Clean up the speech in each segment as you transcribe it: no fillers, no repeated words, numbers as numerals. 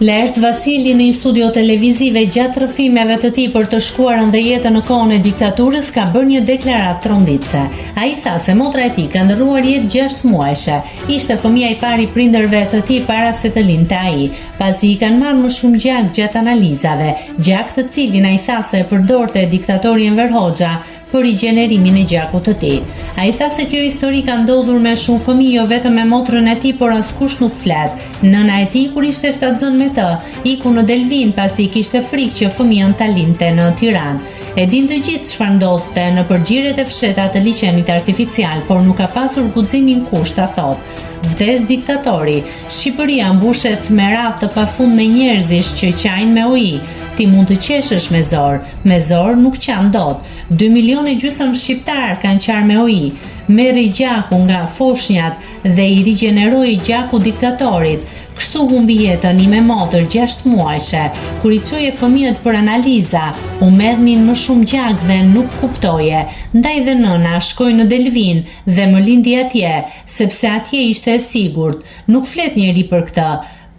Lert Vasili në një studio televizive gjatë rrëfimeve të tij për të shkuarën dhe jetën në kohën e diktaturës ka bërë një deklaratë tronditse. Ai tha se motra e tij ka ndërruar jetë 6 muajshe. Ishte fëmia i parë i prindërve të tij para se të lindte ai, pasi i kanë marrë më shumë gjak gjatë analizave, gjak të cilin ai tha se e përdorte diktatori Enver Hoxha për i gjenerimin e gjakut të tij. Ai tha se kjo histori ka ndodhur me shumë fëmijë, jo vetëm me motrën e tij, por askush nuk flet. Nëna e tij kur ishte shtatzën me të, iku në Delvin pasi kishte frikë që fëmijën ta lindte në Tiranë. E din të gjithë çfarë ndodhte në përgjirjet e fsheta të liçenit artificial, por nuk ka pasur guximin kusht ta thotë. Vdes diktatori, Shqipëria mbushet me radhë të pafund me njerëzish që qajnë me ujë. Ti mund të qeshësh me zor nuk qan dot. 2,5 milionë shqiptar kanë qarë me ujë. Merri gjaku nga foshnjat dhe i rigjeneroi gjaku diktatorit. Kështu humbi jetën i me motër 6 muajshe. Kur i çoje fëmijët për analiza, u merrnin më shumë gjak dhe nuk kuptoje. Ndaj dhe nëna shkoi në Delvin dhe më lindi atje, sepse atje ishte e sigurt. Nuk flet njeri për këtë.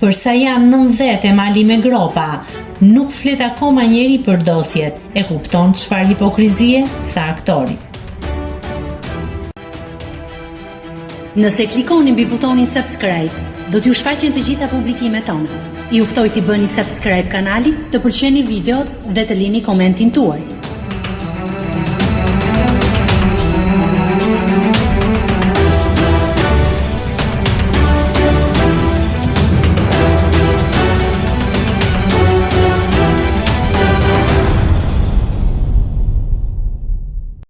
Përsa janë 90 e mali me gropa, nuk flet akoma njeri për dosjet. E kupton çfarë hipokrizie, tha aktori. Nëse klikoni mbi butonin subscribe, do t'ju shfaqen të gjitha publikimet tona. Ju ftoj t'i bëni subscribe kanalit, të pëlqeni videot dhe të lini komentin tuaj.